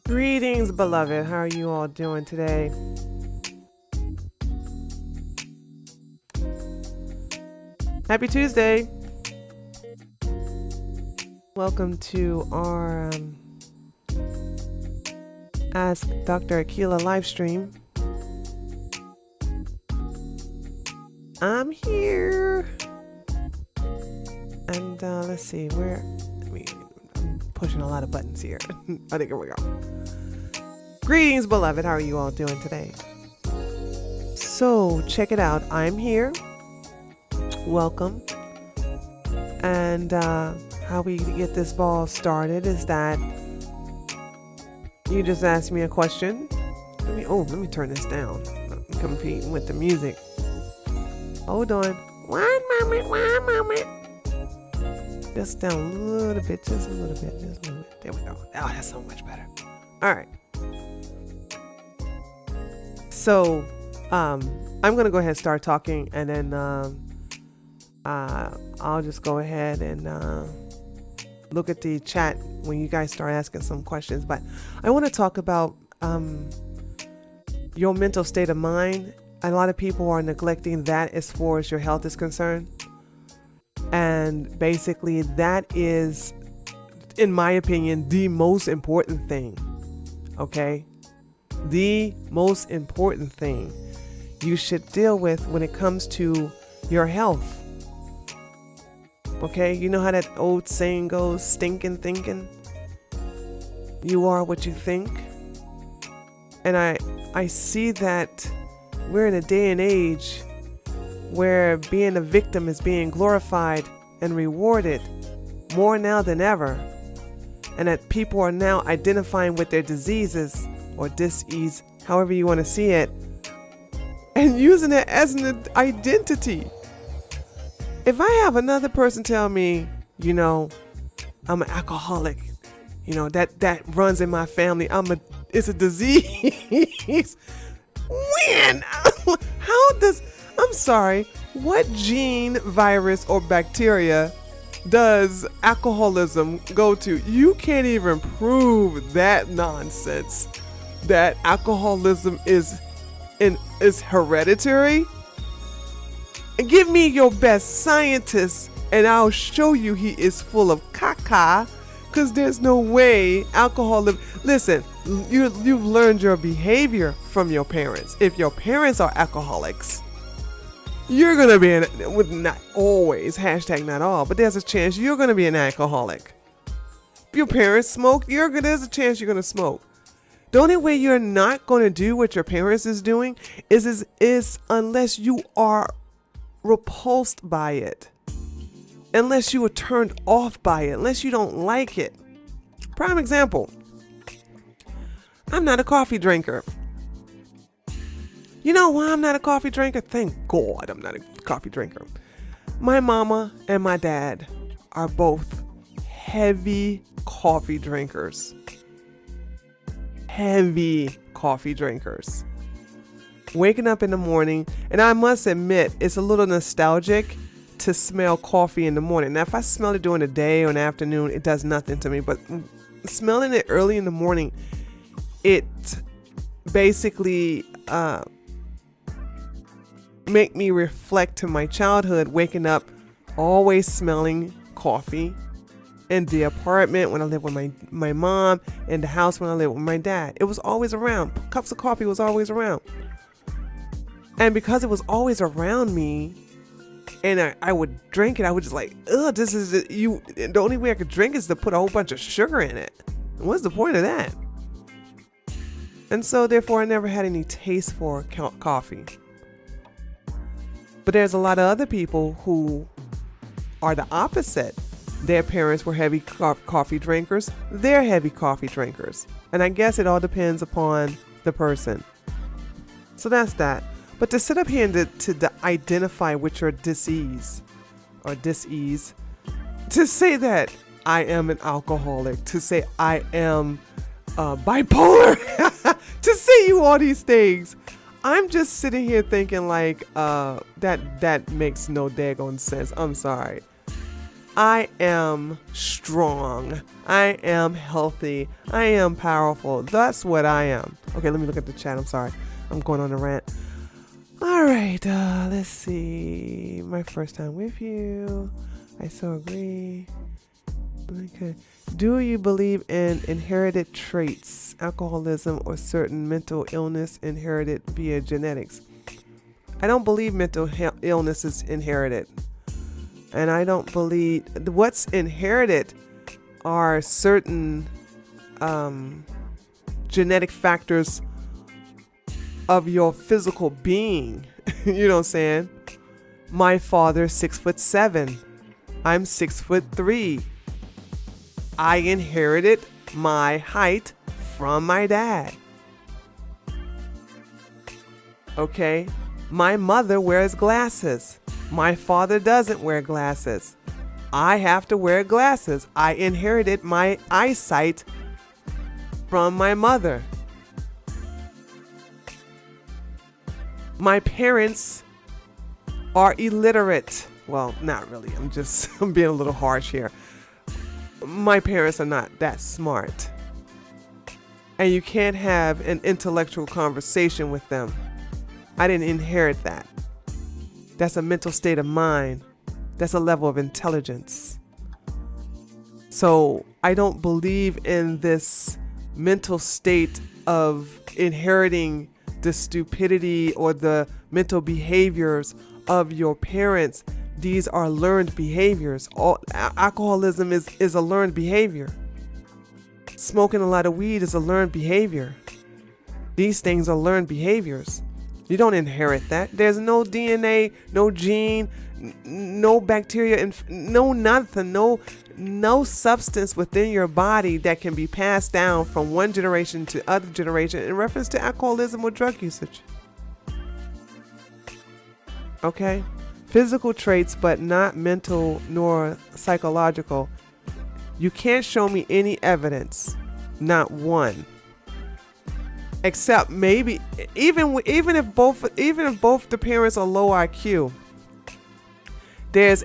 Greetings, beloved. How are you all doing today? Happy Tuesday. Welcome to our Ask Dr. Akilah live stream. I'm here. And let's see, I'm pushing a lot of buttons here. I think here we go. Greetings, beloved. How are you all doing today? So, check it out. I'm here. Welcome. And how we get this ball started is that you just ask me a question. Let me turn this down. I'm competing with the music. Hold on. One moment. Just down a little bit, just a little bit. There we go. Oh, that's so much better. All right. So, I'm going to go ahead and start talking, and then I'll just go ahead and look at the chat when you guys start asking some questions. But I want to talk about your mental state of mind. A lot of people are neglecting that as far as your health is concerned. And basically that is, in my opinion, the most important thing. Okay? The most important thing you should deal with when it comes to your health. Okay? You know how that old saying goes, stinking thinking? You are what you think. And I see that we're in a day and age where being a victim is being glorified and rewarded more now than ever. And that people are now identifying with their diseases or dis-ease, however you want to see it, and using it as an identity. If I have another person tell me, I'm an alcoholic, that runs in my family, it's a disease. When? I'm sorry, what gene, virus, or bacteria does alcoholism go to? You can't even prove that nonsense, that alcoholism is hereditary. Give me your best scientist and I'll show you he is full of caca, because there's no way alcoholism. Listen, you've learned your behavior from your parents. If your parents are alcoholics, you're going to be not always, hashtag not all, but there's a chance you're going to be an alcoholic. If your parents smoke, there's a chance you're going to smoke. The only way you're not going to do what your parents is doing is unless you are repulsed by it, unless you are turned off by it, unless you don't like it. Prime example, I'm not a coffee drinker. You know why I'm not a coffee drinker? Thank God I'm not a coffee drinker. My mama and my dad are both heavy coffee drinkers. Heavy coffee drinkers. Waking up in the morning, and I must admit, it's a little nostalgic to smell coffee in the morning. Now, if I smell it during the day or in the afternoon, it does nothing to me. But smelling it early in the morning, it basically make me reflect to my childhood, waking up always smelling coffee in the apartment when I lived with my mom, in the house when I lived with my dad. It was always around. Cups of coffee was always around. And because it was always around me, and I would drink it, I would just like, this is you. The only way I could drink is to put a whole bunch of sugar in it. What's the point of that? And so therefore I never had any taste for coffee. But there's a lot of other people who are the opposite. Their parents were heavy coffee drinkers. They're heavy coffee drinkers. And I guess it all depends upon the person. So that's that. But to sit up here and to identify with your disease, to say that I am an alcoholic, to say I am bipolar, to say you all these things, I'm just sitting here thinking like that makes no daggone sense. I'm sorry. I am strong. I am healthy. I am powerful. That's what I am. Okay, let me look at the chat. I'm sorry. I'm going on a rant. All right, let's see. My first time with you. I so agree. Okay. Do you believe in inherited traits, alcoholism, or certain mental illness inherited via genetics? I don't believe mental illness is inherited. And I don't believe what's inherited are certain genetic factors of your physical being. You know what I'm saying? My father's 6'7". I'm 6'3". I inherited my height from my dad. Okay? My mother wears glasses. My father doesn't wear glasses. I have to wear glasses. I inherited my eyesight from my mother. My parents are illiterate. Well, not really. I'm being a little harsh here. My parents are not that smart. And you can't have an intellectual conversation with them. I didn't inherit that. That's a mental state of mind. That's a level of intelligence. So I don't believe in this mental state of inheriting the stupidity or the mental behaviors of your parents. These are learned behaviors. Alcoholism is a learned behavior. Smoking a lot of weed is a learned behavior. These things are learned behaviors. You don't inherit that. There's no DNA, no gene, no bacteria, no nothing, no substance within your body that can be passed down from one generation to other generation in reference to alcoholism or drug usage. Okay? Physical traits, but not mental nor psychological. You can't show me any evidence, not one. Except maybe even if both the parents are low IQ, there's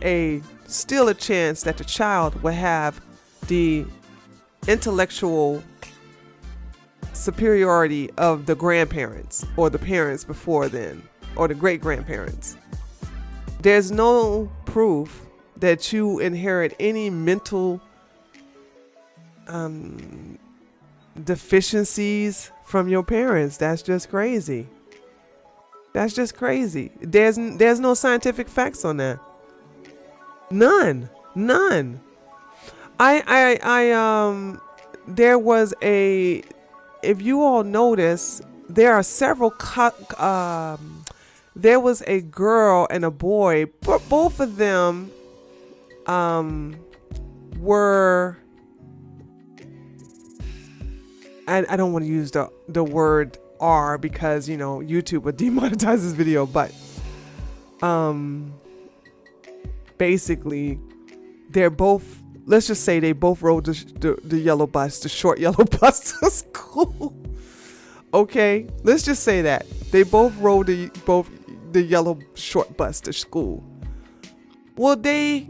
still a chance that the child will have the intellectual superiority of the grandparents or the parents before then or the great grandparents. There's no proof that you inherit any mental deficiencies from your parents. That's just crazy. There's no scientific facts on that. None. There was if you all notice, there are several there was a girl and a boy, but both of them were, I don't want to use the word R because, YouTube would demonetize this video, but basically they're both, let's just say they both rode the yellow bus, the short yellow bus to school. Okay, let's just say that they both rode the yellow short bus to school. Well, they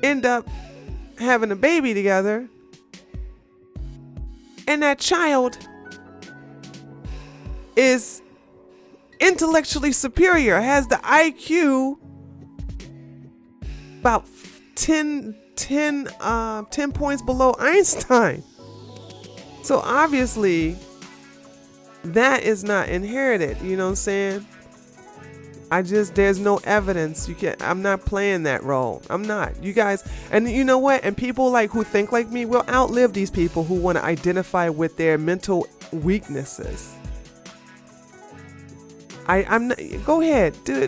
end up having a baby together, and that child is intellectually superior, has the IQ about 10 points below Einstein. So obviously that is not inherited. You know what I'm saying? There's no evidence. I'm not playing that role. I'm not. You guys, and you know what? And people who think like me will outlive these people who want to identify with their mental weaknesses. I'm not, go ahead. Do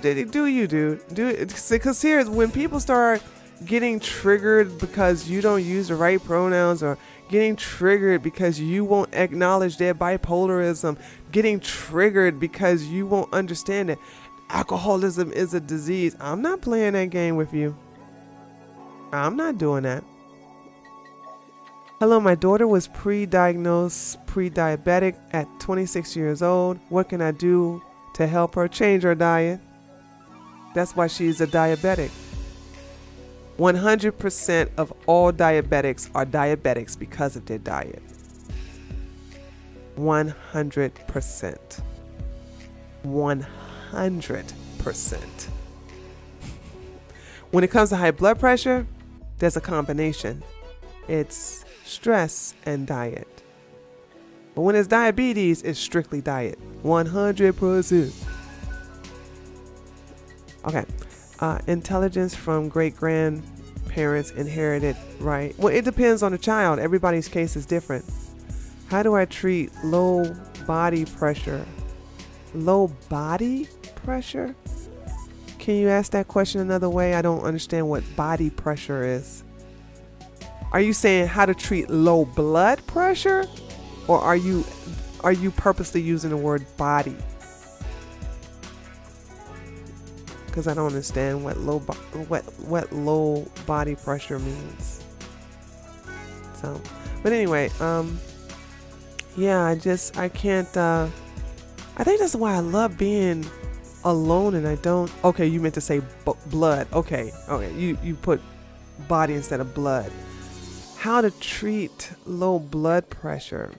you, dude. Do it. Because here's when people start getting triggered because you don't use the right pronouns, or getting triggered because you won't acknowledge their bipolarism, getting triggered because you won't understand it. Alcoholism is a disease. I'm not playing that game with you. I'm not doing that. Hello, my daughter was pre-diagnosed pre-diabetic at 26 years old. What can I do to help her change her diet? That's why she's a diabetic. 100% of all diabetics are diabetics because of their diet. 100%. 100%. When it comes to high blood pressure, there's a combination. It's stress and diet. But when it's diabetes, it's strictly diet. 100%. Okay. Intelligence from great-grandparents inherited, right? Well, it depends on the child. Everybody's case is different. How do I treat low body pressure? Low body pressure? Can you ask that question another way? I don't understand what body pressure is. Are you saying how to treat low blood pressure? Or are you purposely using the word body? Because I don't understand what low body pressure means. So, but anyway, yeah, I can't. I think that's why I love being alone, and I don't. Okay, you meant to say blood. Okay, you put body instead of blood. How to treat low blood pressure?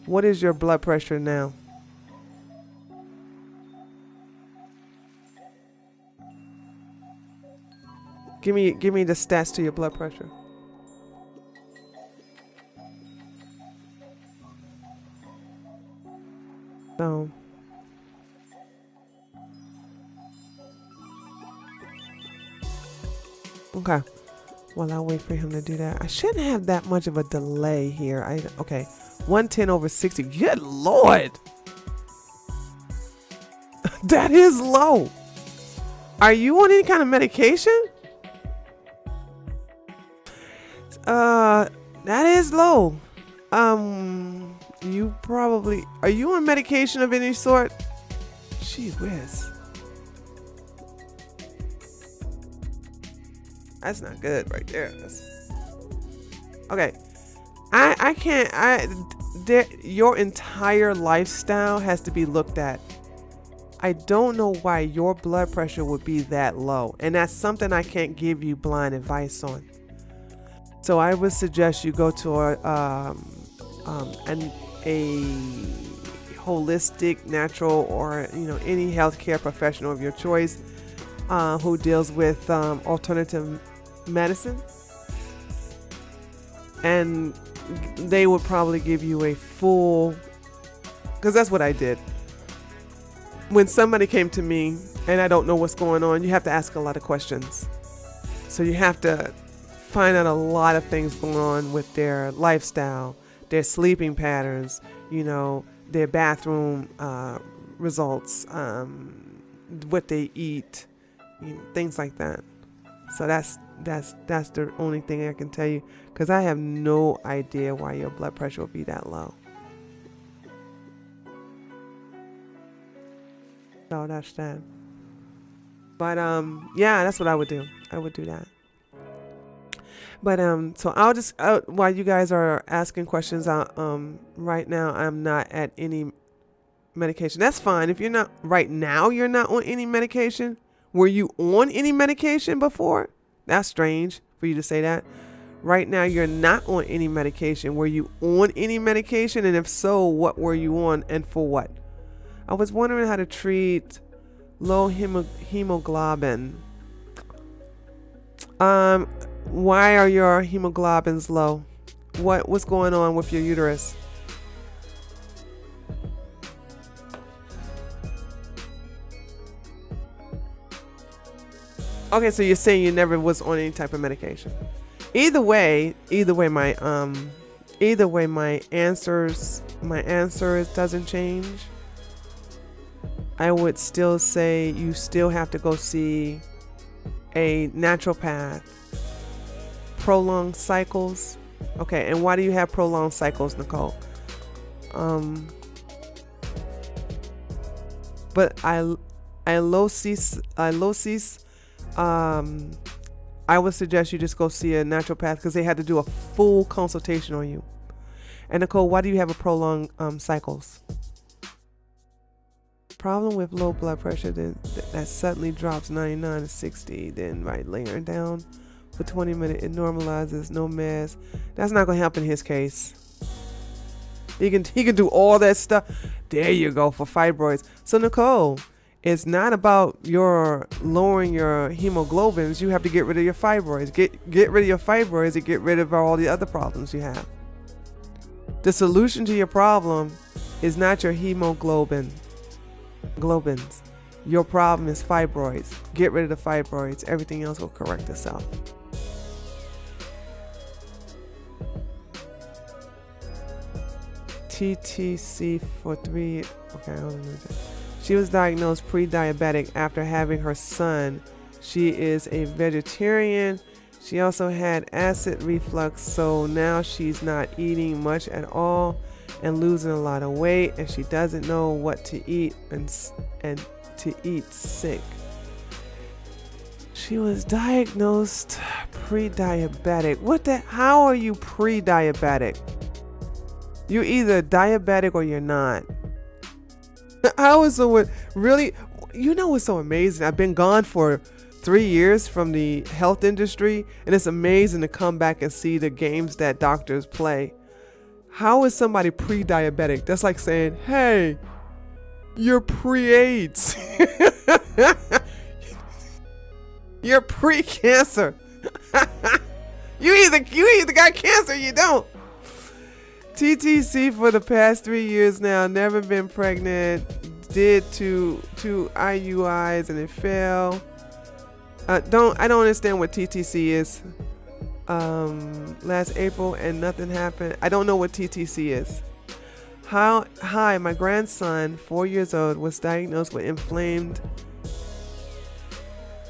What is your blood pressure now? Give me the stats to your blood pressure. So, okay. Well, I'll wait for him to do that. I shouldn't have that much of a delay here. Okay, 110/60. Good Lord, that is low. Are you on any kind of medication? That is low. You probably, are you on medication of any sort? Gee whiz. That's not good right there. Okay. I can't, your entire lifestyle has to be looked at. I don't know why your blood pressure would be that low. And that's something I can't give you blind advice on. So I would suggest you go to a holistic, natural, or any healthcare professional of your choice who deals with alternative medicine, and they would probably give you a full, because that's what I did. When somebody came to me and I don't know what's going on, you have to ask a lot of questions. So you have to find out a lot of things going on with their lifestyle, their sleeping patterns, their bathroom results, what they eat, things like that. So that's the only thing I can tell you, because I have no idea why your blood pressure will be that low. So that's that. But yeah, that's what I would do. I would do that. But so I'll just while you guys are asking questions, right now I'm not at any medication. That's fine. If you're not right now, you're not on any medication. Were you on any medication before? That's strange for you to say that. Right now, you're not on any medication. Were you on any medication? And if so, what were you on and for what? I was wondering how to treat low hemoglobin. Why are your hemoglobins low? What's going on with your uterus? Okay, so you're saying you never was on any type of medication. Either way, my answer doesn't change. I would still say you still have to go see a naturopath. Prolonged cycles. Okay, and why do you have prolonged cycles, Nicole? But I would suggest you just go see a naturopath, because they had to do a full consultation on you. And Nicole, why do you have a prolonged cycles? Problem with low blood pressure that suddenly drops 99 to 60, then right layering down for 20 minutes. It normalizes, no mess. That's not gonna help in his case. He can do all that stuff. There you go, for fibroids. So Nicole, it's not about your lowering your hemoglobins. You have to get rid of your fibroids. Get rid of your fibroids and get rid of all the other problems you have. The solution to your problem is not your globins. Your problem is fibroids. Get rid of the fibroids. Everything else will correct itself. TTC for 3. Okay, hold on. She was diagnosed pre-diabetic after having her son. She is a vegetarian. She also had acid reflux, so now she's not eating much at all and losing a lot of weight, and she doesn't know what to eat and to eat sick. She was diagnosed pre-diabetic. How are you pre-diabetic? You're either diabetic or you're not. How is someone really? You know what's so amazing? I've been gone for 3 years from the health industry, and it's amazing to come back and see the games that doctors play. How is somebody pre-diabetic? That's like saying, hey, you're pre-AIDS. You're pre-cancer. you either got cancer or you don't. TTC for the past 3 years now, never been pregnant, did two IUIs and it failed. I don't understand what TTC is. Last April and nothing happened. I don't know what TTC is. Hi, my grandson, 4 years old, was diagnosed with inflamed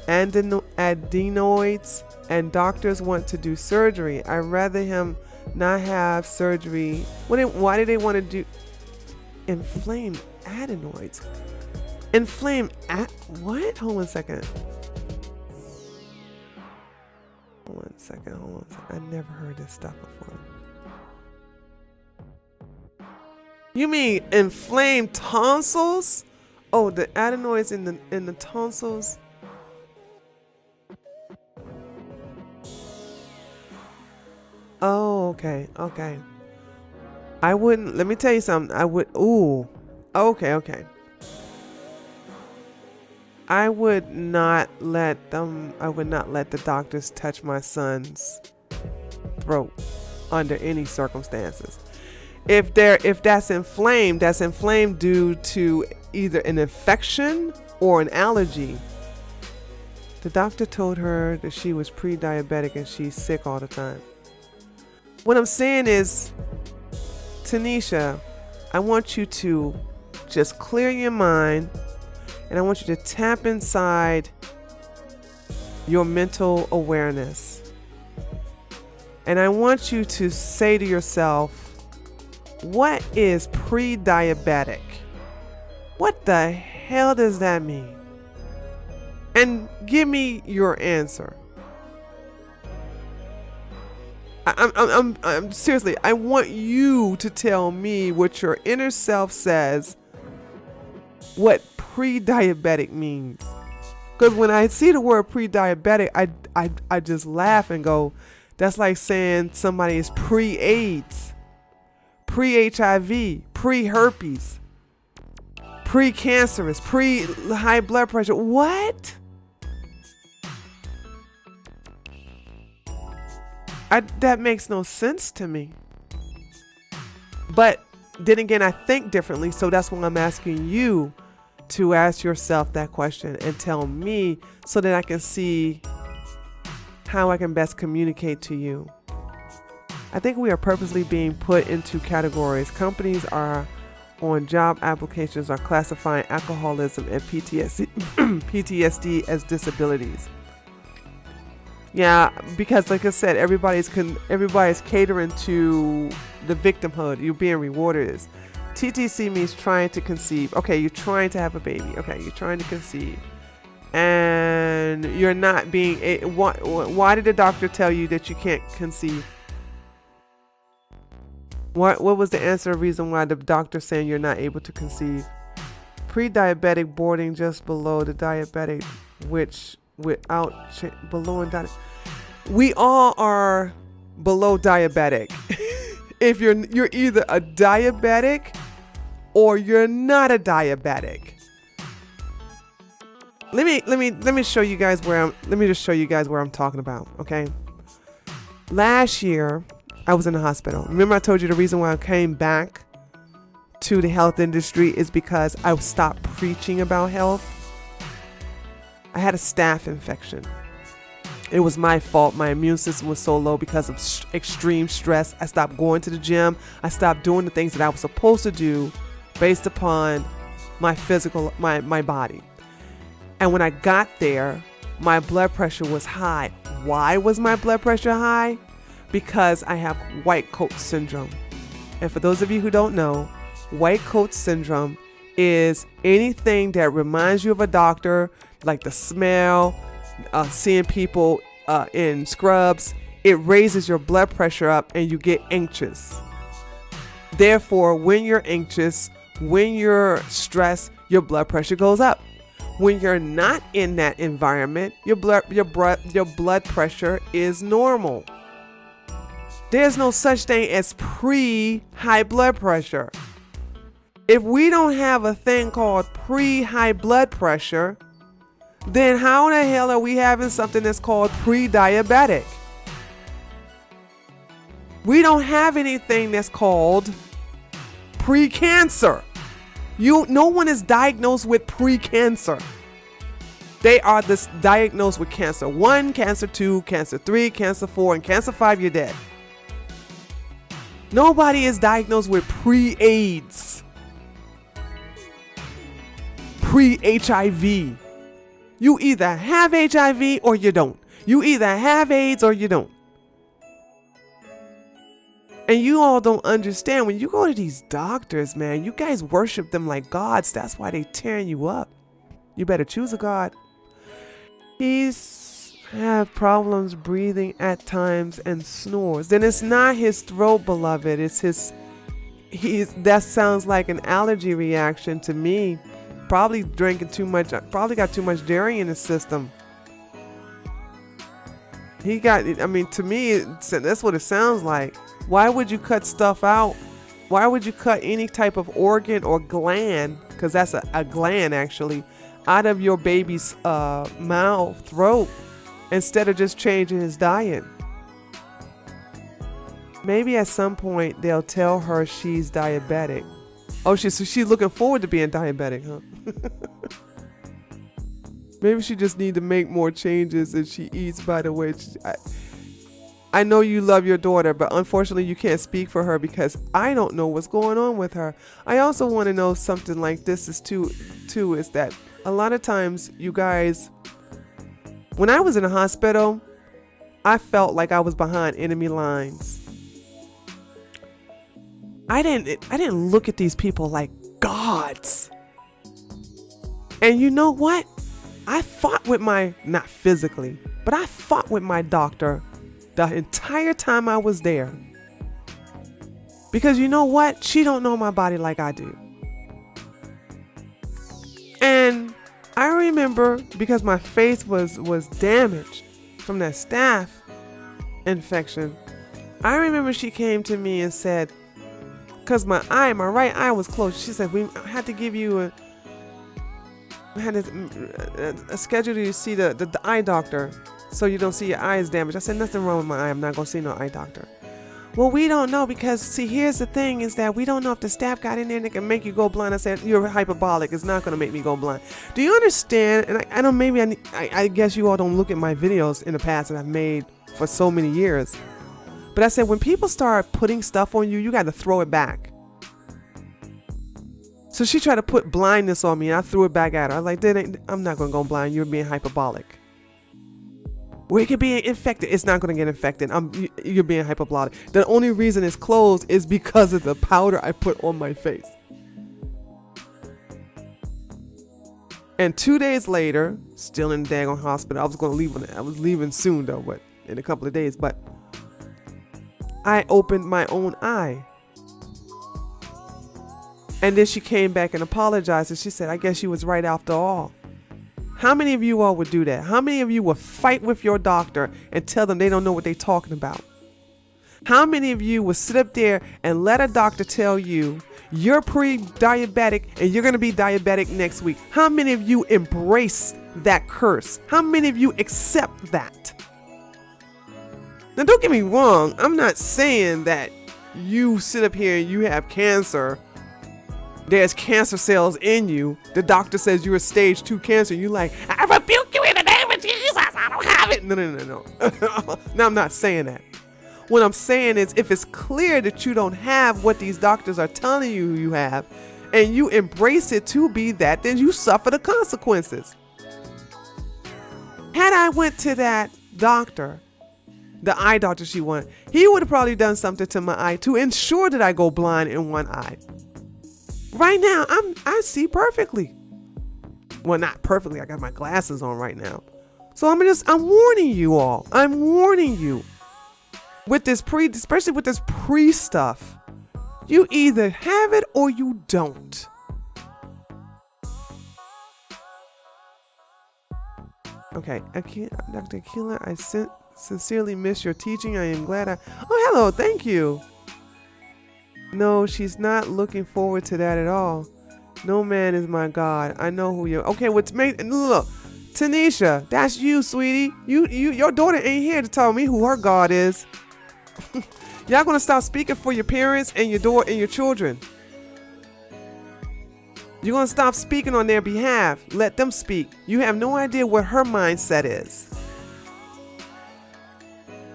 adenoids and doctors want to do surgery. I'd rather him not have surgery. Why do they want to do inflamed adenoids? What? Hold on a second. I never heard this stuff before. You mean inflamed tonsils? Oh, the adenoids in the tonsils. Oh, okay. I wouldn't, let me tell you something. Okay. I would not let the doctors touch my son's throat under any circumstances. If that's inflamed due to either an infection or an allergy. The doctor told her that she was pre-diabetic and she's sick all the time. What I'm saying is, Tanisha, I want you to just clear your mind, and I want you to tap inside your mental awareness. And I want you to say to yourself, what is pre-diabetic? What the hell does that mean? And give me your answer. I'm seriously, I want you to tell me what your inner self says, what pre-diabetic means. Because when I see the word pre-diabetic, I just laugh and go, that's like saying somebody is pre-AIDS, pre-HIV, pre-herpes, pre-cancerous, pre-high blood pressure. What? That makes no sense to me. But then again, I think differently, so that's why I'm asking you to ask yourself that question and tell me so that I can see how I can best communicate to you. I think we are purposely being put into categories. Companies are on job applications are classifying alcoholism and PTSD as disabilities. Yeah, because like I said, everybody's catering to the victimhood. You're being rewarded. TTC means trying to conceive. Okay, you're trying to have a baby. Okay, you're trying to conceive. And you're not being... Why did the doctor tell you that you can't conceive? What was the reason why the doctor's saying you're not able to conceive? Pre-diabetic boarding just below the diabetic, which without below and diabetic. We all are below diabetic. If you're either a diabetic or you're not a diabetic. Let me show you guys let me just show you guys where I'm talking about, okay? Last year, I was in the hospital. Remember I told you the reason why I came back to the health industry is because I stopped preaching about health. I had a staph infection. It was my fault. My immune system was so low because of extreme stress. I stopped going to the gym. I stopped doing the things that I was supposed to do based upon my physical, my body. And when I got there, my blood pressure was high. Why was my blood pressure high? Because I have white coat syndrome. And for those of you who don't know, white coat syndrome is anything that reminds you of a doctor, like the smell, seeing people in scrubs. It raises your blood pressure up and you get anxious. Therefore, when you're anxious, when you're stressed, your blood pressure goes up. When you're not in that environment, your blood pressure is normal. There's no such thing as pre-high blood pressure. If we don't have a thing called pre-high blood pressure, then how in the hell are we having something that's called pre-diabetic? We don't have anything that's called pre-cancer. No one is diagnosed with pre-cancer. They are diagnosed with cancer 1, cancer 2, cancer 3, cancer 4, and cancer 5, you're dead. Nobody is diagnosed with pre-AIDS, pre-HIV. You either have HIV or you don't. You either have AIDS or you don't. And you all don't understand, when you go to these doctors, man, you guys worship them like gods. That's why they tearing you up. You better choose a god. He's have problems breathing at times and snores. Then it's not his throat, beloved. It's that sounds like an allergy reaction to me. Probably drinking too much, probably got too much dairy in his system. To me, that's what it sounds like. Why would you cut stuff out? Why would you cut any type of organ or gland, because that's a gland actually, out of your baby's mouth, throat, instead of just changing his diet? Maybe at some point they'll tell her she's diabetic. Oh, she's looking forward to being diabetic, huh? Maybe she just need to make more changes and she eats by the way. I know you love your daughter, but unfortunately you can't speak for her because I don't know what's going on with her. I also want to know something like this is that a lot of times you guys, when I was in the hospital, I felt like I was behind enemy lines. I didn't look at these people like gods. And you know what? I fought with not physically, but I fought with my doctor the entire time I was there. Because you know what? She don't know my body like I do. And I remember, because my face was damaged from that staph infection, I remember she came to me and said, because my right eye was closed, she said, we had to give you a schedule to see the eye doctor so you don't see your eyes damaged. I said, nothing wrong with my eye. I'm not going to see no eye doctor. Well, we don't know, because see, here's the thing is that we don't know if the staph got in there and it can make you go blind. I said, you're hyperbolic. It's not going to make me go blind. Do you understand? And I don't, maybe I guess you all don't look at my videos in the past that I've made for so many years. But I said, when people start putting stuff on you, you got to throw it back. So she tried to put blindness on me, and I threw it back at her. I was like, I'm not going to go blind. You're being hyperbolic. Well, it could be infected. It's not going to get infected. You're being hyperbolic. The only reason it's closed is because of the powder I put on my face. And 2 days later, still in the daggone hospital. I was going to leave. I was leaving soon, though, but in a couple of days. But I opened my own eye. And then she came back and apologized, and she said, I guess she was right after all. How many of you all would do that? How many of you will fight with your doctor and tell them they don't know what they're talking about? How many of you will sit up there and let a doctor tell you you're pre-diabetic and you're going to be diabetic next week? How many of you embrace that curse? How many of you accept that? Now, don't get me wrong. I'm not saying that you sit up here and you have cancer. There's cancer cells in you. The doctor says you're a stage 2 cancer. You're like, I rebuke you in the name of Jesus. I don't have it. No. No, I'm not saying that. What I'm saying is, if it's clear that you don't have what these doctors are telling you you have, and you embrace it to be that, then you suffer the consequences. Had I went to that doctor, the eye doctor she wanted, he would have probably done something to my eye to ensure that I go blind in one eye. Right now, I see perfectly. Well, not perfectly. I got my glasses on right now. So I'm warning you all. I'm warning you. With this especially with this stuff, you either have it or you don't. Okay, Dr. Akilah, I sincerely miss your teaching. I am glad oh, hello, thank you. No, she's not looking forward to that at all. No man is my God. I know who you're. Okay, look, Tanisha, that's you, sweetie. Your daughter ain't here to tell me who her God is. Y'all gonna stop speaking for your parents and your children. You're gonna stop speaking on their behalf. Let them speak. You have no idea what her mindset is.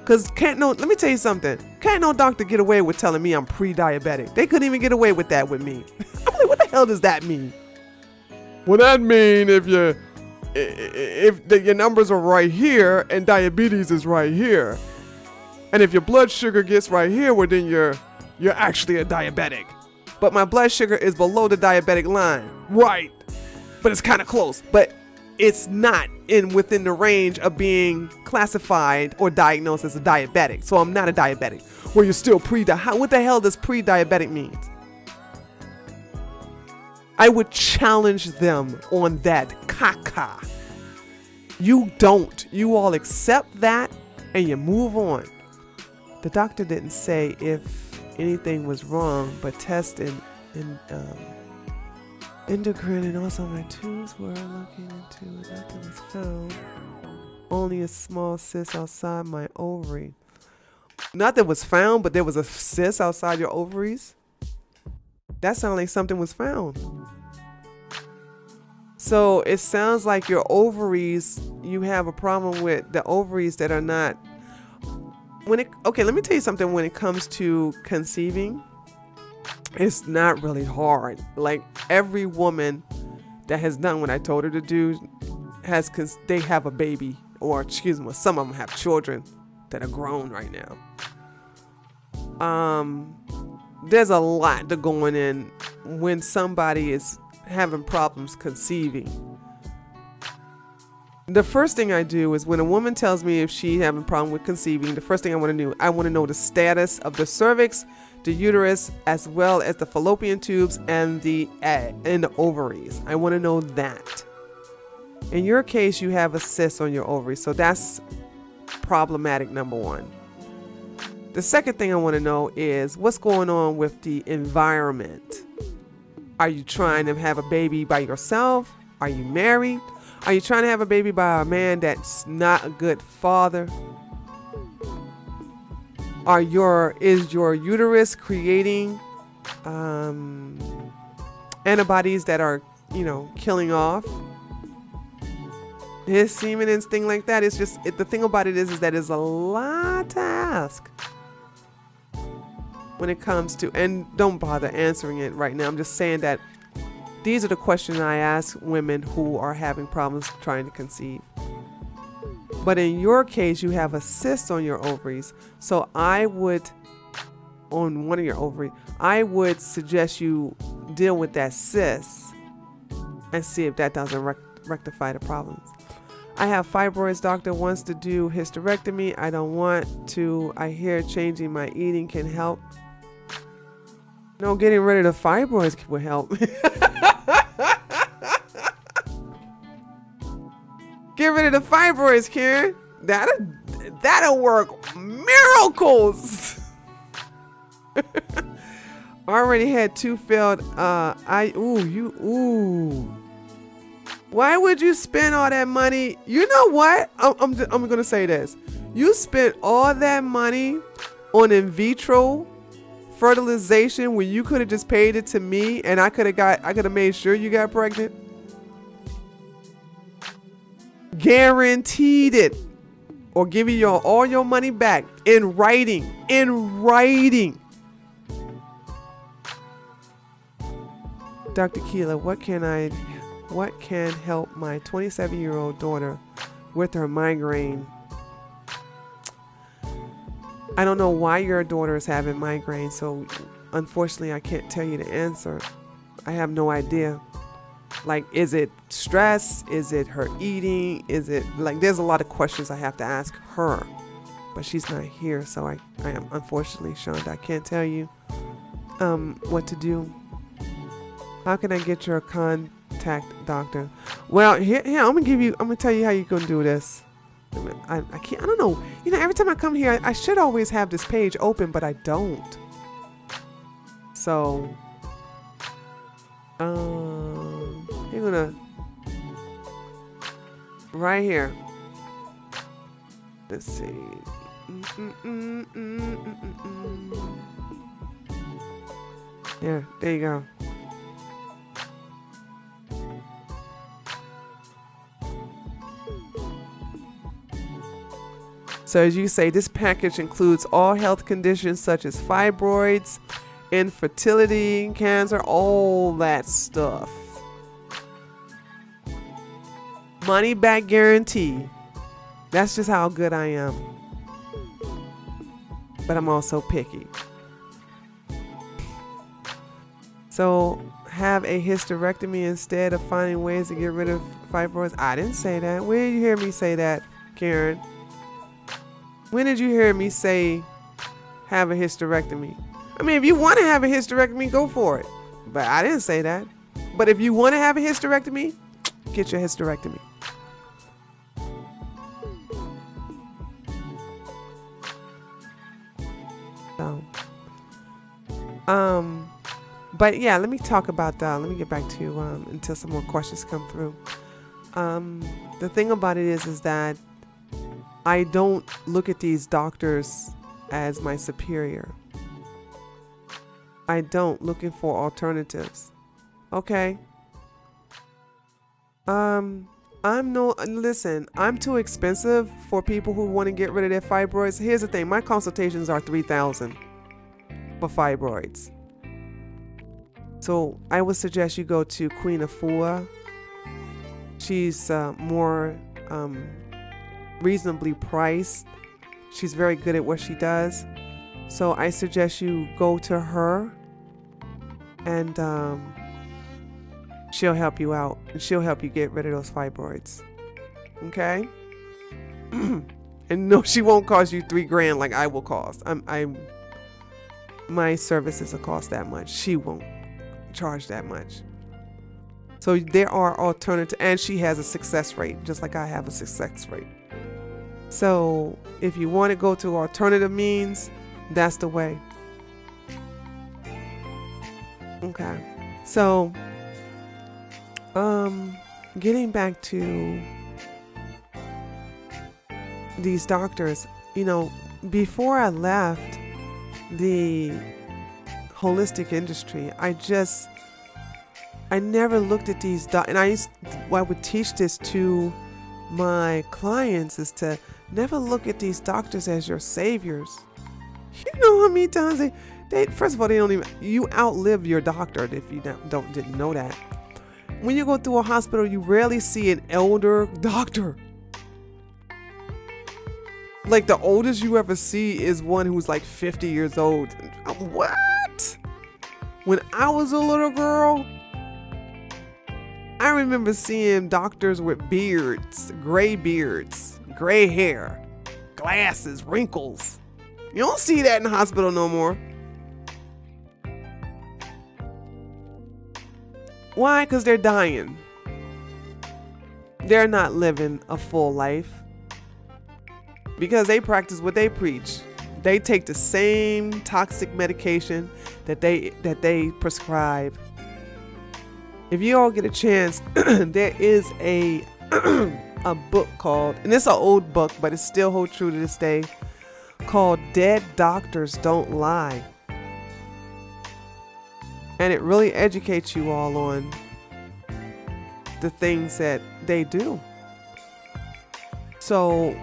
Cause let me tell you something. Can't no doctor get away with telling me I'm pre-diabetic. They couldn't even get away with that with me. I'm like, what the hell does that mean? Well, that mean if your numbers are right here and diabetes is right here. And if your blood sugar gets right here, well, then you're actually a diabetic. But my blood sugar is below the diabetic line. Right. But it's kind of close. But it's not within the range of being classified or diagnosed as a diabetic. So I'm not a diabetic. Well, you're still what the hell does pre-diabetic mean? I would challenge them on that caca. You don't. You all accept that and you move on. The doctor didn't say if anything was wrong, but testing endocrine and also my tubes were looking into. Nothing was found. Only a small cyst outside my ovary. Nothing was found, but there was a cyst outside your ovaries. That sounds like something was found. So it sounds like your ovaries, you have a problem with the ovaries that are not. Okay, let me tell you something. When it comes to conceiving, it's not really hard. Like every woman that has done what I told her to do they have a baby, or some of them have children that are grown right now. There's a lot to going in when somebody is having problems conceiving. The first thing I do is when a woman tells me if she having a problem with conceiving, the first thing I want to do, I want to know the status of the cervix, the uterus, as well as the fallopian tubes and the ovaries. I want to know that. In your case, you have a cyst on your ovaries, so that's problematic number one. The second thing I want to know is what's going on with the environment. Are you trying to have a baby by yourself? Are you married? Are you trying to have a baby by a man that's not a good father? Is your uterus creating antibodies that are, killing off his semen and things like that? It's just the thing about it is that it's a lot to ask when it comes to, and don't bother answering it right now. I'm just saying that these are the questions I ask women who are having problems trying to conceive. But in your case, you have a cyst on your ovaries. So on one of your ovaries, I would suggest you deal with that cyst and see if that doesn't rectify the problems. I have fibroids. Doctor wants to do hysterectomy. I don't want to. I hear changing my eating can help. No, getting rid of the fibroids will help. get rid of the fibroids, Karen. That'll work miracles. Already had 2 failed. Why would you spend all that money? You know what? I'm gonna say this. You spent all that money on in vitro fertilization when you could have just paid it to me, and I could have made sure you got pregnant. Guaranteed it, or give you all your money back in writing. Dr. Akilah, what can help my 27-year-old daughter with her migraine? I don't know why your daughter is having migraine, so unfortunately I can't tell you the answer. I have no idea. Like, is it stress? Is it her eating? Is it like, there's a lot of questions I have to ask her, but she's not here, so I am unfortunately, Shonda, I can't tell you what to do. How can I get your contact doctor? Well, here I'm gonna tell you how you can do this. I can't. I don't know. You know, every time I come here, I should always have this page open, but I don't. So, you're gonna right here. Let's see. There you go. So as you say, this package includes all health conditions such as fibroids, infertility, cancer, all that stuff. Money back guarantee. That's just how good I am. But I'm also picky. So have a hysterectomy instead of finding ways to get rid of fibroids. I didn't say that. Where did you hear me say that, Karen? When did you hear me say have a hysterectomy? I mean, if you want to have a hysterectomy, go for it. But I didn't say that. But if you want to have a hysterectomy, get your hysterectomy. So, but yeah, let me talk about that. Let me get back to until some more questions come through. The thing about it is that I don't look at these doctors as my superior. I don't, looking for alternatives. Okay. Listen, I'm too expensive for people who want to get rid of their fibroids. Here's the thing, my consultations are $3,000 for fibroids. So I would suggest you go to Queen Afua. She's more reasonably priced. She's very good at what she does. So I suggest you go to her, and she'll help you out, and she'll help you get rid of those fibroids. Okay? And no, she won't cost you $3,000 like I will cost. My services will cost that much. She won't charge that much. So there are alternatives, and she has a success rate, just like I have a success rate. So if you want to go to alternative means, that's the way. Okay. So, getting back to these doctors, you know, before I left the holistic industry, I never looked at these and I would teach this to my clients, is to never look at these doctors as your saviors. You know how many times they first of all, they don't even, you outlive your doctor if you didn't know that. When you go through a hospital, you rarely see an elder doctor. Like, the oldest you ever see is one who's like 50 years old. What? When I was a little girl, I remember seeing doctors with beards, gray hair, glasses, wrinkles. You don't see that in the hospital no more. Why? Because they're dying. they're not living a full life because they practice what they preach. They take the same toxic medication that they prescribe. If you all get a chance, there is a book called, and it's an old book, but it still holds true to this day, called Dead Doctors Don't Lie. And it really educates you all on the things that they do. So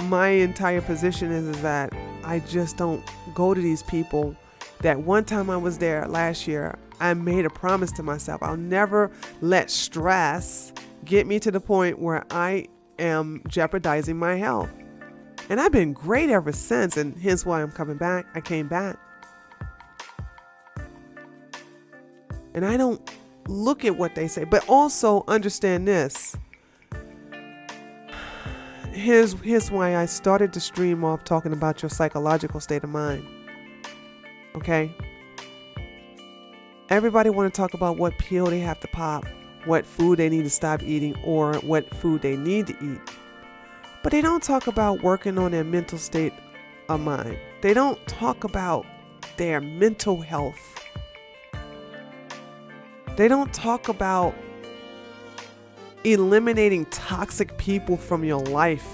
my entire position is that I just don't go to these people. That one time I was there last year, I made a promise to myself. I'll never let stress get me to the point where I am jeopardizing my health. And I've been great ever since, and hence why I'm coming back. I came back. And I don't look at what they say, but also understand this. Here's why I started to stream off talking about your psychological state of mind. Okay? Everybody want to talk about what pill they have to pop, what food they need to stop eating, or what food they need to eat. But they don't talk about working on their mental state of mind. They don't talk about their mental health. They don't talk about eliminating toxic people from your life,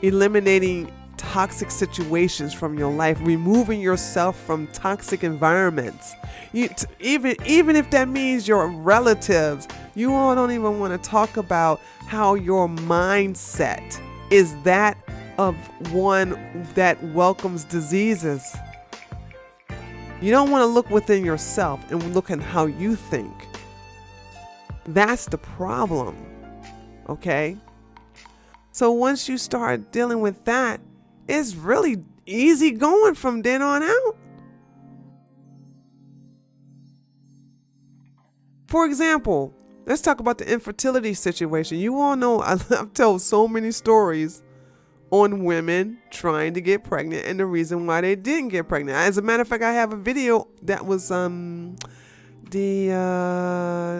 eliminating toxic situations from your life, removing yourself from toxic environments. Even if that means your relatives, you all don't even want to talk about how your mindset is that of one that welcomes diseases. You don't want to look within yourself and look at how you think. That's the problem. Okay? So once you start dealing with that, it's really easy going from then on out. For example, let's talk about the infertility situation. You all know I've told so many stories on women trying to get pregnant and the reason why they didn't get pregnant. As a matter of fact, I have a video that was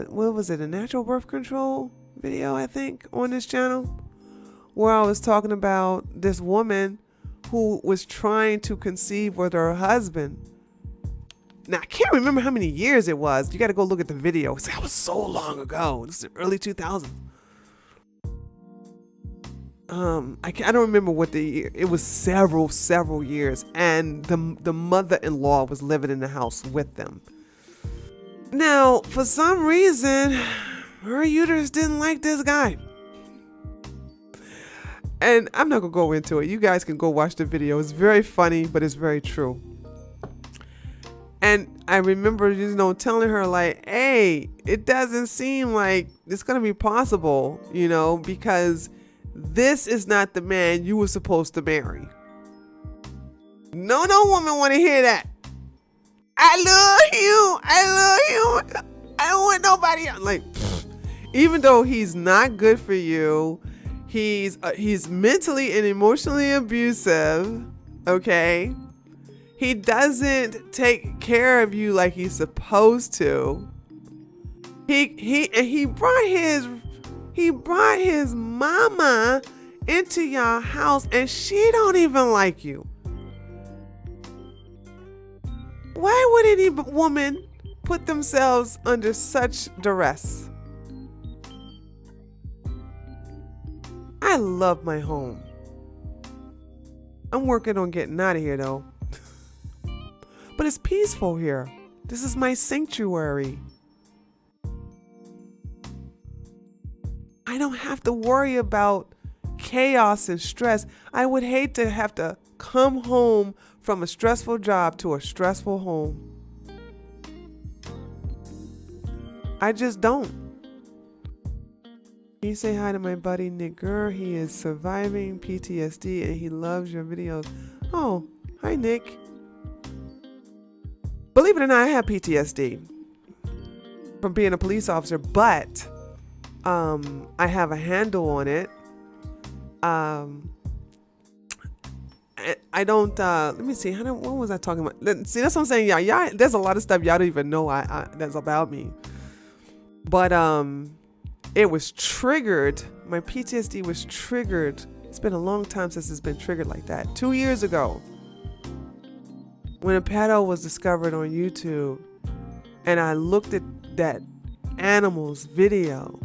what was it? A natural birth control video, I think, on this channel, where I was talking about this woman who was trying to conceive with her husband. Now, I can't remember how many years it was. You got to go look at the video. That was so long ago. This is the early 2000s. I don't remember what the year. It was several years. And the mother-in-law was living in the house with them. Now, for some reason, her uterus didn't like this guy. And I'm not going to go into it. You guys can go watch the video. It's very funny, but it's very true. And I remember, telling her like, hey, it doesn't seem like it's going to be possible, because this is not the man you were supposed to marry. No woman want to hear that. I love you. I don't want nobody else. Like, even though he's not good for you, he's mentally and emotionally abusive. Okay. He doesn't take care of you like he's supposed to. He brought his mama into your house and she don't even like you. Why would any woman put themselves under such duress? I love my home. I'm working on getting out of here though. But it's peaceful here. This is my sanctuary. I don't have to worry about chaos and stress. I would hate to have to come home from a stressful job to a stressful home. I just don't. Can you say hi to my buddy Nick Gurr? He is surviving PTSD and he loves your videos. Oh, hi Nick. Believe it or not, I have PTSD from being a police officer, but I have a handle on it. I don't, let me see, what was I talking about? See, that's what I'm saying, y'all, there's a lot of stuff y'all don't even know that's about me. But it was triggered. My PTSD was triggered. It's been a long time since it's been triggered like that. 2 years ago, when a pedo was discovered on YouTube, and I looked at that animal's video,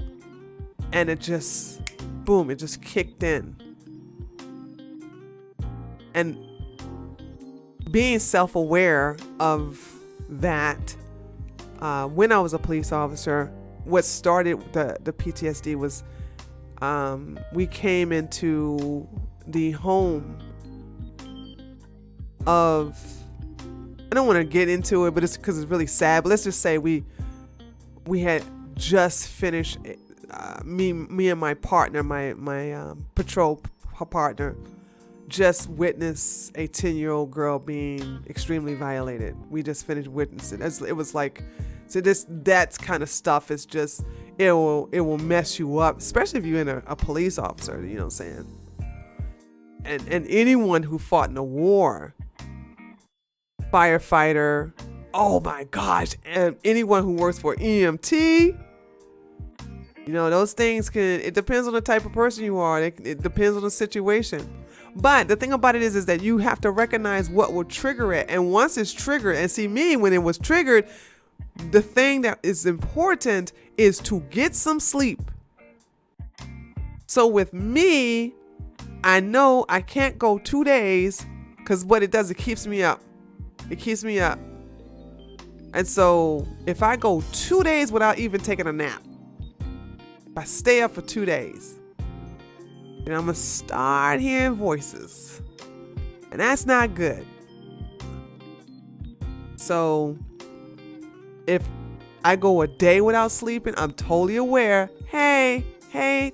and it just, boom, it just kicked in. And being self-aware of that, when I was a police officer, what started the PTSD was we came into the home of, I don't want to get into it, but it's because it's really sad, but let's just say we had just finished, me and my partner, my patrol partner, just witnessed a 10-year-old girl being extremely violated. We just finished witnessing it. It was like, so that kind of stuff is just, it will mess you up, especially if you're in a police officer, you know what I'm saying? And anyone who fought in a war, firefighter, oh my gosh, and anyone who works for EMT, you know, those things it depends on the type of person you are. It depends on the situation. But the thing about it is that you have to recognize what will trigger it. And once it's triggered, and see me, when it was triggered, the thing that is important is to get some sleep. So with me, I know I can't go 2 days, because what it does, it keeps me up. It keeps me up. And so if I go 2 days without even taking a nap, if I stay up for 2 days, and I'm going to start hearing voices. And that's not good. So if I go a day without sleeping, I'm totally aware. Hey,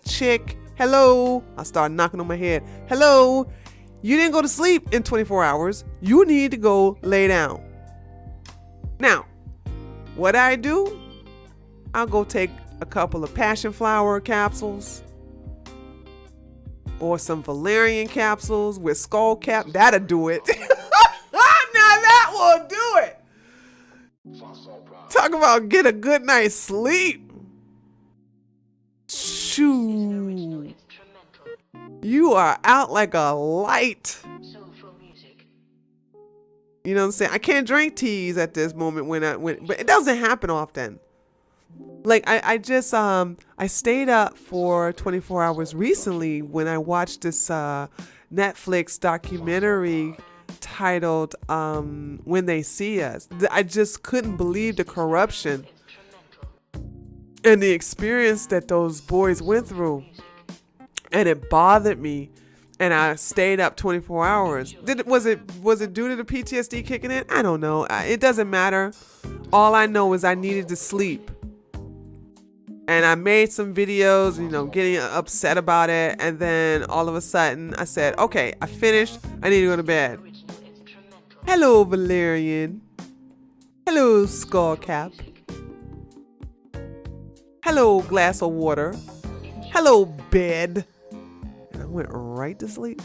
chick. Hello. I start knocking on my head. Hello. You didn't go to sleep in 24 hours. You need to go lay down. Now, what I do, I'll go take a couple of passion flower capsules, or some valerian capsules with skull cap. That'll do it. Now that will do it. Talk about get a good night's sleep. Shoo. You are out like a light. You know what I'm saying? I can't drink teas at this moment but it doesn't happen often. Like I just I stayed up for 24 hours recently when I watched this Netflix documentary titled When They See Us. I just couldn't believe the corruption and the experience that those boys went through, and it bothered me, and I stayed up 24 hours. Was it due to the PTSD kicking in? I don't know. It doesn't matter. All I know is I needed to sleep. And I made some videos, you know, getting upset about it. And then all of a sudden I said, okay, I finished. I need to go to bed. Hello, Valerian. Hello, Skullcap. Hello, glass of water. Hello, bed. And I went right to sleep.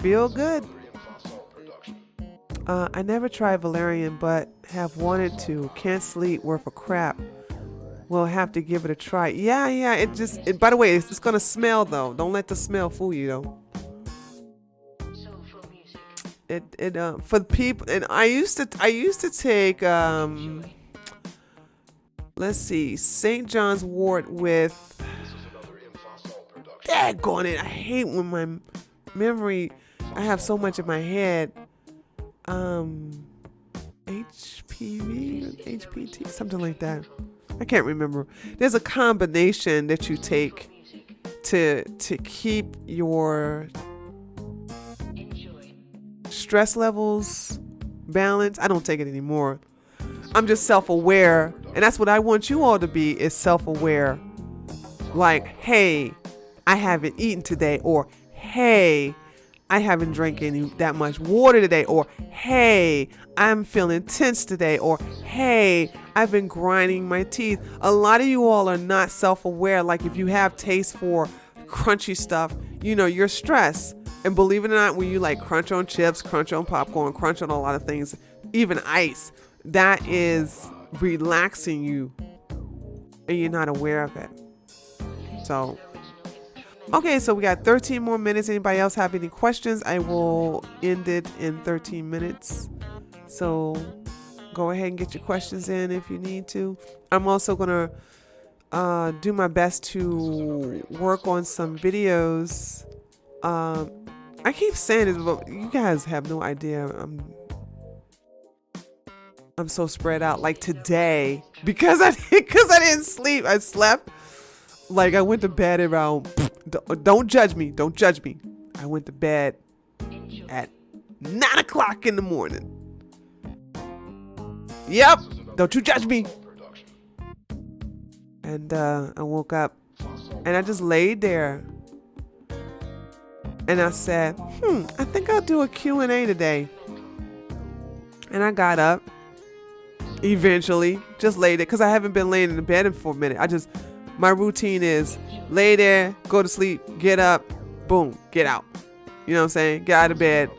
Feel good. I never tried Valerian, but have wanted to. Can't sleep, worth a crap. We'll have to give it a try. Yeah. By the way, it's gonna smell though. Don't let the smell fool you though. For the people, and I used to take let's see, St. John's wort with, daggone it, I hate when my memory, I have so much in my head. HPV, HPT, something like that. I can't remember. There's a combination that you take to keep your stress levels balanced. I don't take it anymore. I'm just self-aware, and that's what I want you all to be, is self-aware. Like, hey, I haven't eaten today, or hey, I haven't drank that much water today, or hey, I'm feeling tense today, or hey, I've been grinding my teeth. A lot of you all are not self-aware. Like if you have taste for crunchy stuff, you know, you're stressed. And believe it or not, when you like crunch on chips, crunch on popcorn, crunch on a lot of things, even ice, that is relaxing you, and you're not aware of it. So, okay, so we got 13 more minutes. Anybody else have any questions? I will end it in 13 minutes. So go ahead and get your questions in if you need to. I'm also going to do my best to work on some videos. I keep saying this, but you guys have no idea. I'm so spread out. Like today, because I didn't sleep. I slept. Like I went to bed around. Don't judge me. Don't judge me. I went to bed at 9 o'clock in the morning. Yep. Don't you judge me. And I woke up and I just laid there. And I said, I think I'll do a Q&A today. And I got up eventually, just laid it because I haven't been laying in the bed for a minute. My routine is lay there, go to sleep, get up, boom, get out. You know what I'm saying? Get out of bed,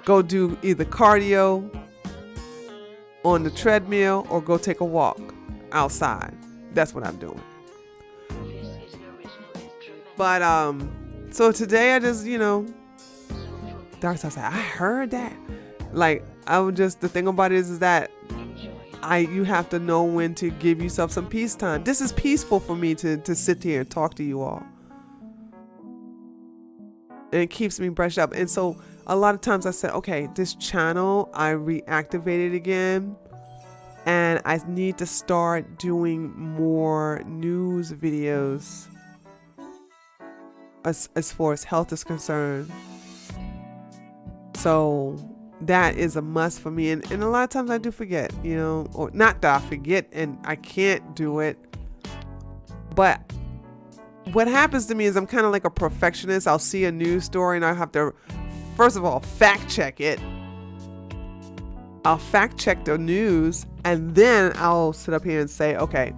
go do either cardio on the treadmill or go take a walk outside. That's what I'm doing. But, so today I just, Dark Side said, I heard that. Like, the thing about it is that you have to know when to give yourself some peace time. This is peaceful for me to sit here and talk to you all. And it keeps me brushed up. And so a lot of times I said, okay, this channel, I reactivated again. And I need to start doing more news videos as far as health is concerned. So that is a must for me. And a lot of times I do forget, or not that I forget and I can't do it. But what happens to me is I'm kind of like a perfectionist. I'll see a news story and I have to, first of all, fact check it. I'll fact check the news and then I'll sit up here and say, okay,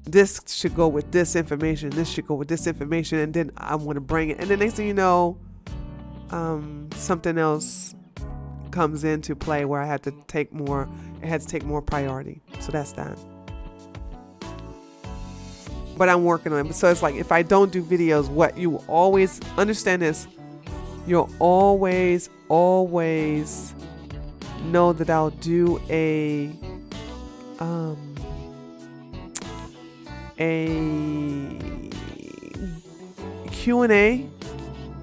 this should go with this information. This should go with this information. And then I want to bring it. And the next thing you know, something else comes into play where it had to take more priority. So that's that. But I'm working on it. So it's like, if I don't do videos, what you always understand is you'll always know that I'll do a Q&A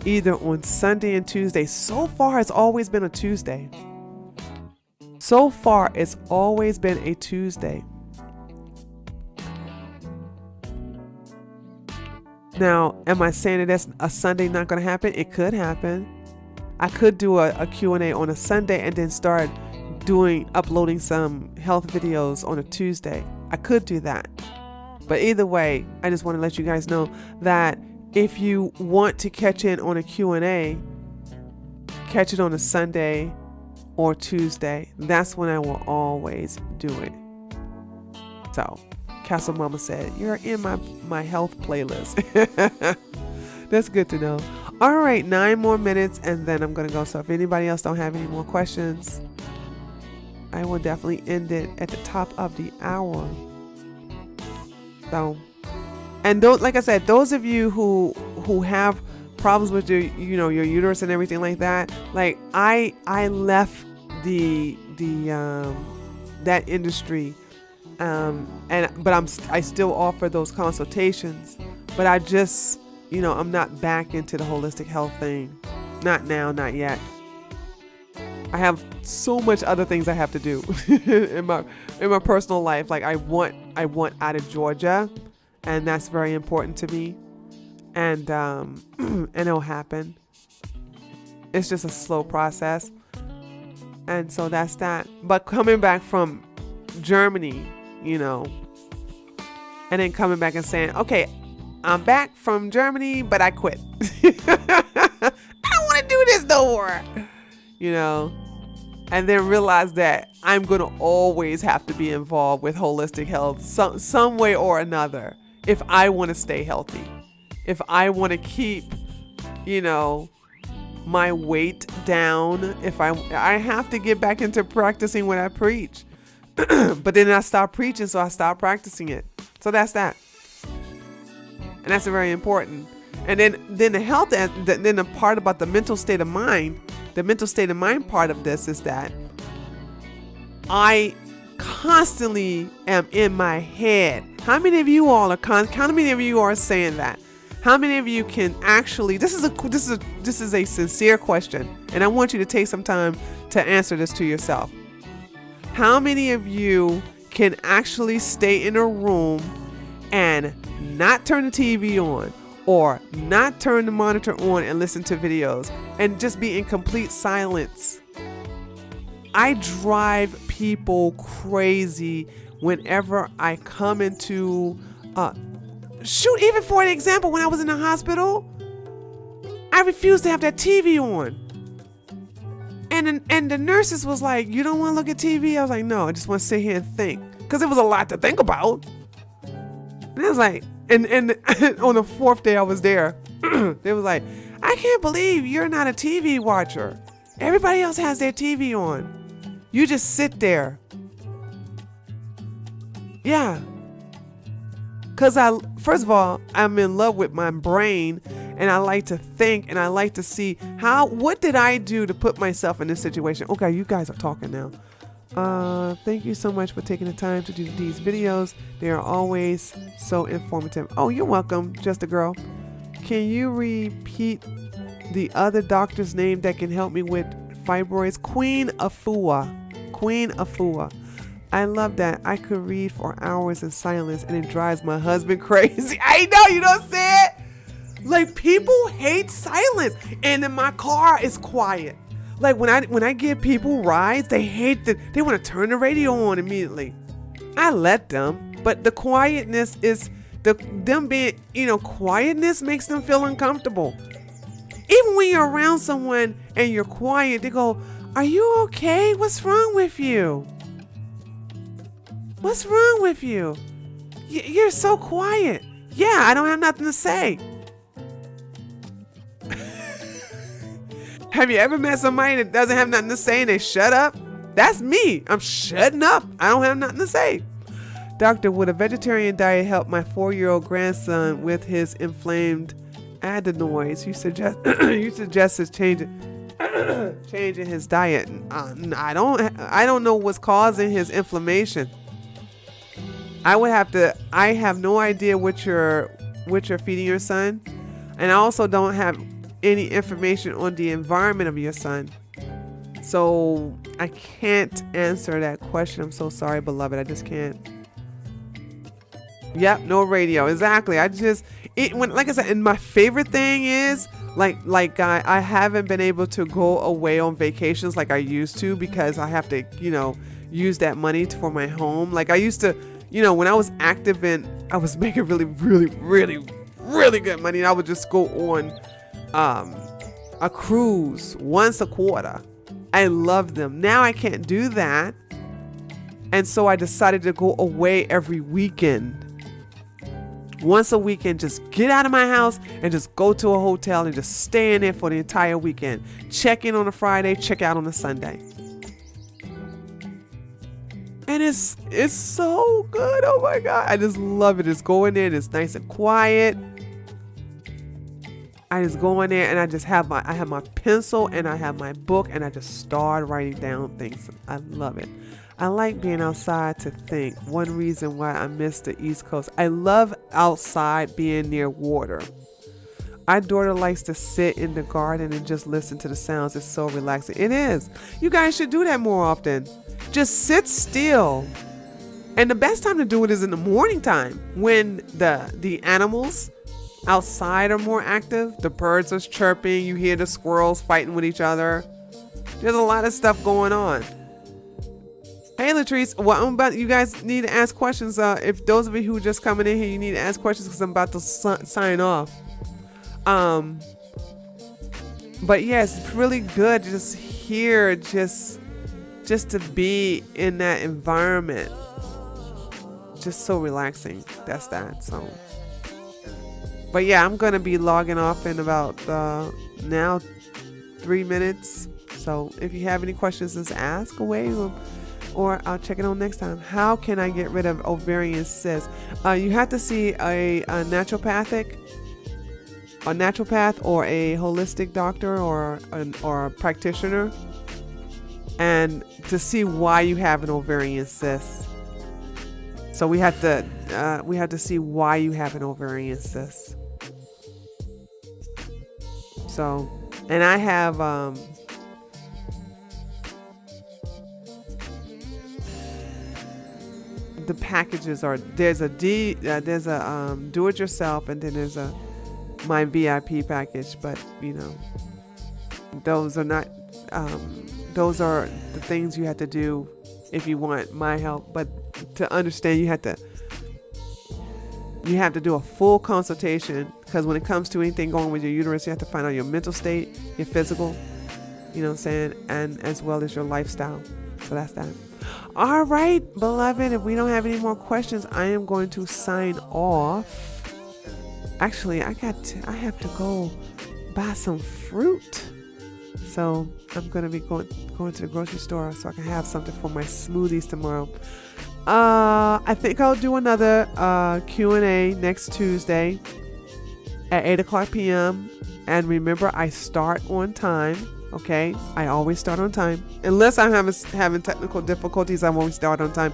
either on Sunday and Tuesday. So far, it's always been a Tuesday. Now, am I saying that that's a Sunday not going to happen? It could happen. I could do a Q&A on a Sunday and then start uploading some health videos on a Tuesday. I could do that. But either way, I just want to let you guys know that if you want to catch in on a Q&A, catch it on a Sunday or Tuesday. That's when I will always do it. So, Castle Mama said, you're in my health playlist. That's good to know. All right, 9 more minutes and then I'm going to go. So if anybody else don't have any more questions, I will definitely end it at the top of the hour. So, and like I said, those of you who have problems with your uterus and everything like that, like I left that industry, but I still offer those consultations, but I just, I'm not back into the holistic health thing. Not now, not yet. I have so much other things I have to do in my personal life. Like I want out of Georgia, and that's very important to me. And and it'll happen. It's just a slow process. And so that's that. But coming back from Germany, and then coming back and saying, okay, I'm back from Germany, but I quit. I don't want to do this no more. And then realize that I'm going to always have to be involved with holistic health some way or another if I want to stay healthy. If I want to keep, my weight down, if I have to get back into practicing what I preach. But then I stopped preaching, so I stopped practicing it. So that's that. and that's very important. And then the health, then the part about the mental state of mind, the mental state of mind part of this is that I constantly am in my head. How many of you all are how many of you are saying that? How many of you can actually, this is a sincere question, and I want you to take some time to answer this to yourself. How many of you can actually stay in a room and not turn the TV on or not turn the monitor on and listen to videos and just be in complete silence? I drive people crazy whenever I come into, even for an example, when I was in the hospital, I refused to have that TV on. And the nurses was like, you don't want to look at TV? I was like, no, I just want to sit here and think. Because it was a lot to think about. And I was like, and on the fourth day I was there, they was like, I can't believe you're not a TV watcher. Everybody else has their TV on. You just sit there. Yeah. Because first of all, I'm in love with my brain, and I like to think, and I like to see what did I do to put myself in this situation? Okay, you guys are talking now. Thank you so much for taking the time to do these videos. They are always so informative. Oh, you're welcome, Just a Girl. Can you repeat the other doctor's name that can help me with fibroids? Queen Afua. Queen Afua. I love that. I could read for hours in silence, and it drives my husband crazy. I know, you don't say it. Like, people hate silence, and in my car it's quiet. Like when I give people rides, they hate they want to turn the radio on immediately. I let them, but the quietness is them being, quietness makes them feel uncomfortable. Even when you're around someone and you're quiet, they go, "Are you okay? What's wrong with you? What's wrong with you? You're so quiet." Yeah, I don't have nothing to say. Have you ever met somebody that doesn't have nothing to say and they shut up? That's me. I'm shutting up. I don't have nothing to say. Doctor, would a vegetarian diet help my 4-year-old grandson with his inflamed adenoids? You suggest his changing his diet. I don't know what's causing his inflammation. I have no idea what you're feeding your son, and I also don't have any information on the environment of your son, so I can't answer that question. I'm so sorry, beloved. I just can't. Yep, no radio. Exactly. Like I said, and my favorite thing is I haven't been able to go away on vacations like I used to, because I have to use that money for my home. Like I used to, when I was active and I was making really, really, really, really good money, and I would just go on a cruise once a quarter. I love them. Now I can't do that, and so I decided to go away every weekend. Once a weekend, just get out of my house and just go to a hotel and just stay in there for the entire weekend. Check in on a Friday, check out on a Sunday. And it's so good. Oh my God. I just love it. Just go in there and it's nice and quiet. I just go in there and I have my pencil and I have my book and I just start writing down things. I love it. I like being outside to think. One reason why I miss the East Coast. I love outside being near water. Our daughter likes to sit in the garden and just listen to the sounds. It's so relaxing. It is. You guys should do that more often. Just sit still. And the best time to do it is in the morning time when the animals outside are more active. The birds are chirping. You hear the squirrels fighting with each other. There's a lot of stuff going on. Hey Latrice, you guys need to ask questions. If those of you who are just coming in here, you need to ask questions because I'm about to sign off. But yes, it's really good just here, just to be in that environment. Just so relaxing. That's that. So. But yeah, I'm going to be logging off in about now 3 minutes. So if you have any questions, just ask away. or I'll check it on next time. How can I get rid of ovarian cysts? You have to see a naturopath or a holistic doctor or a practitioner, and to see why you have an ovarian cyst. So we have to see why you have an ovarian cyst. So, and I have the packages are, there's a do it yourself, and then there's a my VIP package, but you know, those are not those are the things you have to do if you want my help. But to understand, you have to do a full consultation, because when it comes to anything going with your uterus, you have to find out your mental state, your physical, you know what I'm saying, and as well as your lifestyle. So that's that. All right, beloved, if we don't have any more questions, I am going to sign off. Actually, I have to go buy some fruit. So I'm going to be going to the grocery store so I can have something for my smoothies tomorrow. I think I'll do another Q&A next Tuesday at 8 o'clock p.m. And remember, I start on time. Okay, I always start on time. Unless I'm having technical difficulties, I won't start on time.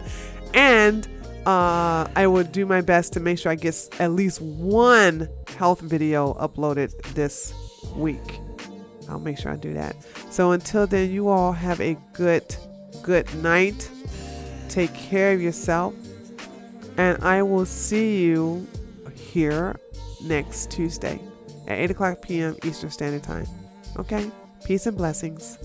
And I will do my best to make sure I get at least one health video uploaded this week. I'll make sure I do that. So until then, you all have a good night. Take care of yourself. And I will see you here next Tuesday at 8 o'clock p.m. Eastern Standard Time. Okay? Peace and blessings.